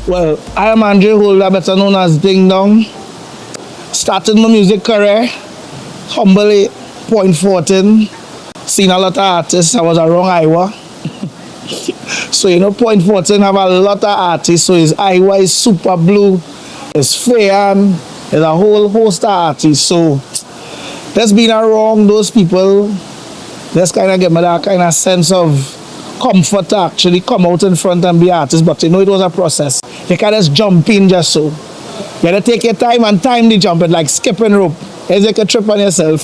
Well, I am Andre Houlder, better known as Ding Dong. Started my music career, humbly, point 14. Seen a lot of artists. I was around Iowa. So, you know, point 14 have a lot of artists. So, it's Iowa, it's Super Blue, it's Fayan, there's a whole host of artists. So, just being around those people, just kind of get me that kind of sense of comfort to actually come out in front and be artist. But you know, it was a process. You can't just jump in just so. You gotta take your time and time the jump it, like skipping rope. It's like a trip on yourself.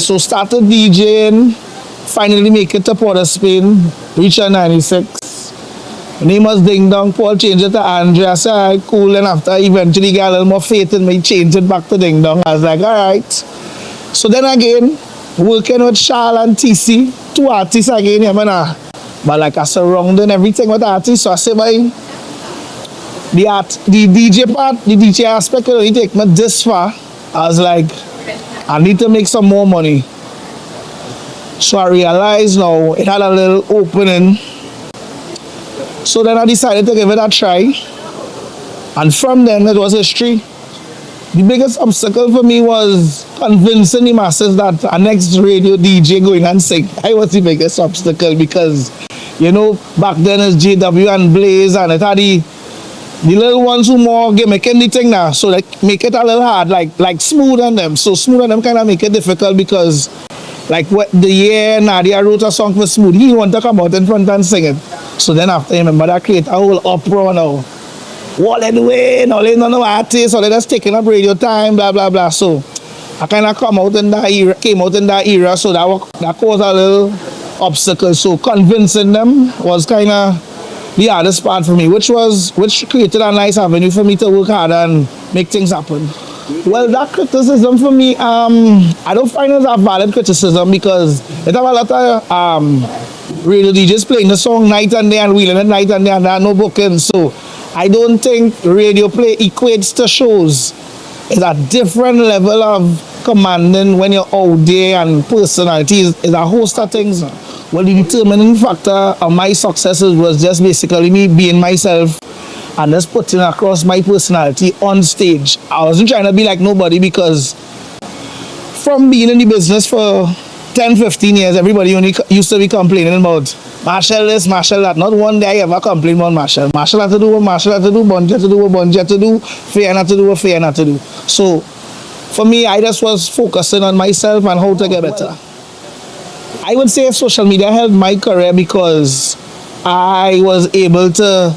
So started DJing, finally make it to Port of Spain, reached 96. My name was Ding Dong. Paul changed it to Andre. I said, all right, cool. And after I eventually got a little more faith in me, changed it back to Ding Dong. I was like, all right. So then again, working with Charles and TC, two artists again, yeah, man. But like I surrounding everything with artists, so I say, boy, the DJ part, the DJ aspect will only take me this far. I was like, I need to make some more money. So I realized now it had a little opening. So then I decided to give it a try. And from then it was history. The biggest obstacle for me was convincing the masses that our next radio DJ going and sing. I was the biggest obstacle because, you know, back then it's JW and Blaze and it had the little ones who more making the thing now. So like make it a little hard, like Smooth and them. So Smooth and them kind of make it difficult because like what the year Nadia wrote a song for Smooth, he wanted to come out in front and sing it. So then after I remember that create a whole uproar now. What they doing? All they don't know artists, or they just taking up radio time, blah blah blah. So I kind of came out in that era, so that caused a little obstacle. So convincing them was kind of the hardest part for me, which created a nice avenue for me to work hard and make things happen. Well, that criticism for me, I don't find it a valid criticism because it have a lot of radio DJs playing the song night and day and wheeling it night and day and there are no bookings. So I don't think radio play equates to shows. It's a different level of commanding when you're out there, and personality is a host of things. Well, the determining factor of my successes was just basically me being myself and just putting across my personality on stage. I wasn't trying to be like nobody because from being in the business for 10-15 years, everybody only used to be complaining about Marshall this, Marshall that. Not one day I ever complained about Marshall. Marshall had to do what Marshall had to do, Bungie had to do what Bungie had to do, Fayan had to do what Fayan had to do. So for me, I just was focusing on myself and how to get better. I would say social media helped my career because I was able to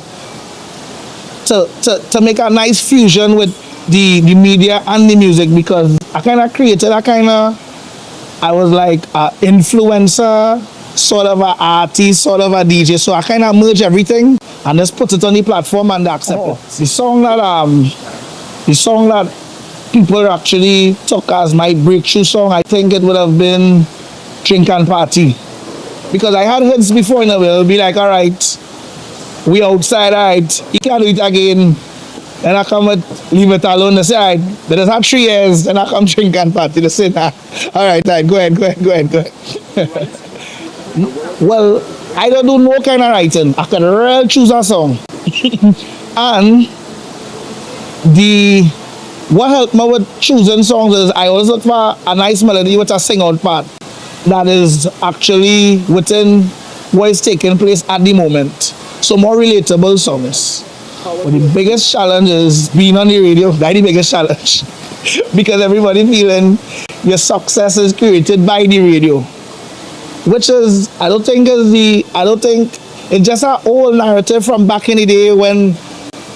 make a nice fusion with the media and the music, because I kind of created I was like an influencer, sort of an artist, sort of a DJ. So I kind of merge everything and just put it on the platform and accept it. The song that people actually took as my breakthrough song, I think it would have been Drink and Party. Because I had hits before, and it will be like, all right, we outside, all right, you can't do it again. Then I come with Leave It Alone. They say, all right, they just had 3 years. Then I come Drink and Party. They say, nah, all right, go ahead. Well, I don't do no kind of writing. I can really choose a song. And what helped me with choosing songs is I always look for a nice melody with a sing-out part that is actually within what is taking place at the moment. So more relatable songs. But the biggest challenge is being on the radio. That's the biggest challenge. Because everybody feeling your success is created by the radio. Which is, I don't think it's just an old narrative from back in the day when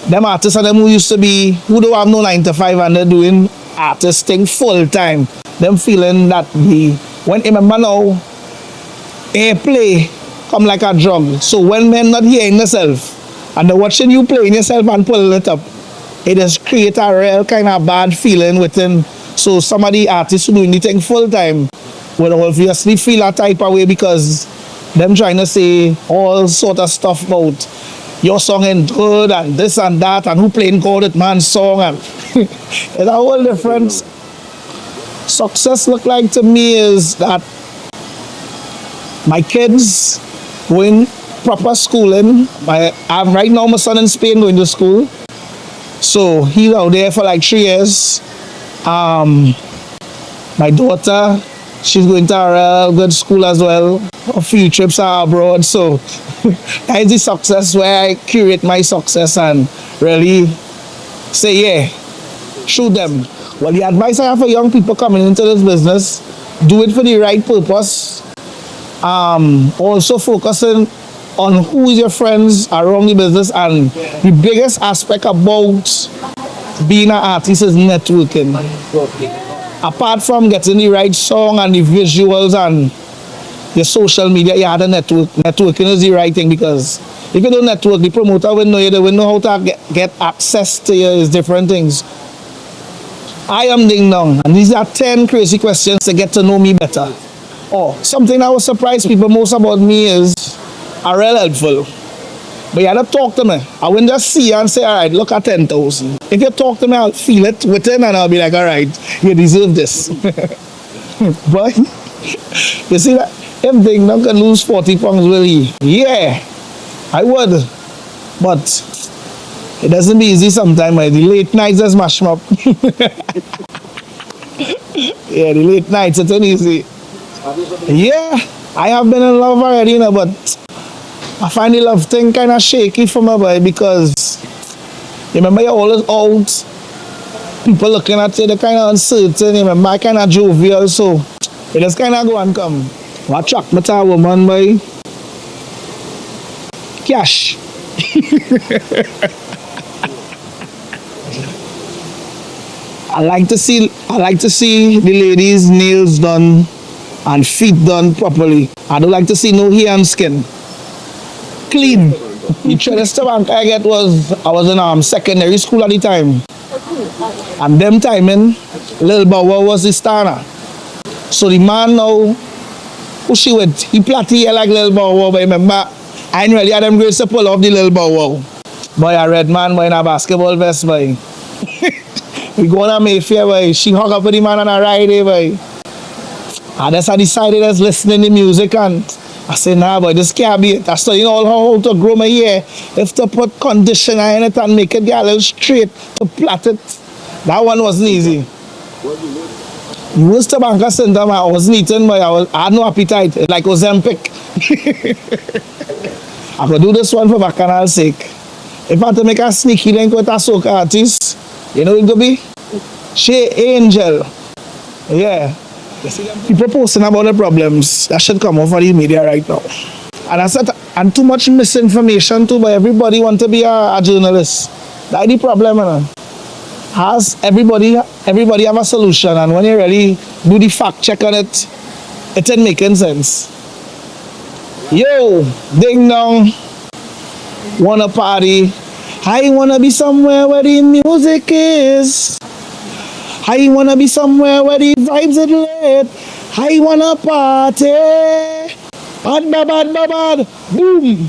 them artists and them who used to be, who don't have no 9 to 5 and they're doing artist thing full time. Them feeling that when remember now, airplay come like a drug. So when men not hearing themselves and they're watching you playing yourself and pulling it up, it just create a real kind of bad feeling within. So some of the artists who doing the thing full time will obviously feel that type of way because them trying to say all sort of stuff about your song ain't good and this and that and who playing God at man's song, and it's a whole different. Success look like to me is that My kids going proper schooling. Right now my son in Spain going to school. So he's out there for like 3 years. My daughter, she's going to a good school as well. A few trips are abroad. So that's the success where I curate my success and really say, yeah, show them. Well, the advice I have for young people coming into this business, do it for the right purpose. Also focusing on who is your friends around the business, and the biggest aspect about being an artist is networking. Apart from getting the right song and the visuals and your social media, you have to network. Networking is the right thing, because if you don't network, the promoter will know you, they will know how to get access to you, different things. I am Ding Dong, and these are 10 crazy questions to get to know me better. Something that will surprise people most about me is I'm real helpful. But you have to talk to me. I wouldn't just see you and say, all right, look at 10,000. If you talk to me, I'll feel it within and I'll be like, all right, you deserve this. But you see that if Ding Dong can lose 40 pounds, will he? Yeah, I would. But it doesn't be easy sometimes. The late nights just mash me up. Yeah, the late nights, it's not easy. Yeah, I have been in love already, you know, but I find the love thing kind of shaky for my boy, because remember you're always out, people looking at you, they're kind of uncertain. Remember, I kind of jovial, so it just kind of go and come. What attract me to a woman, boy? Cash. I like to see the ladies' nails done and feet done properly. I don't like to see no hair and skin. Clean. The cheapest bank I get was, I was in secondary school at the time. And them timing, Lil Bow Wow was the star. So the man now, who she with? He plaited hair like Lil Bow Wow, but remember, I ain't really had them grades to pull off the Lil Bow Wow. Boy, a red man, boy, in a basketball vest, boy. We go on a Mayfair, boy. She hung up with the man on a ride, boy. And that's I decided I was listening to music, and I said, nah, boy, this can't be it. I studied all how to grow my hair. If to put conditioner in it and make it get a little straight, to plait it. That one wasn't easy. The worst banker center, I wasn't eating, but I had no appetite. It like Ozempic. I could do this one for bacchanal's sake. If I had to make a sneaky link with a soca artist, you know what it could be? She Angel. Yeah. People posting about the problems that should come off of the media right now. And I said, and too much misinformation too, but everybody want to be a journalist. That's the problem, you know. Has everybody have a solution, and when you really do the fact check on it, it ain't making sense. Yo, Ding Dong, wanna party? I wanna be somewhere where the music is. I wanna be somewhere where the vibes are lit. I wanna party. Bad, bad, bad, bad, bad. Boom.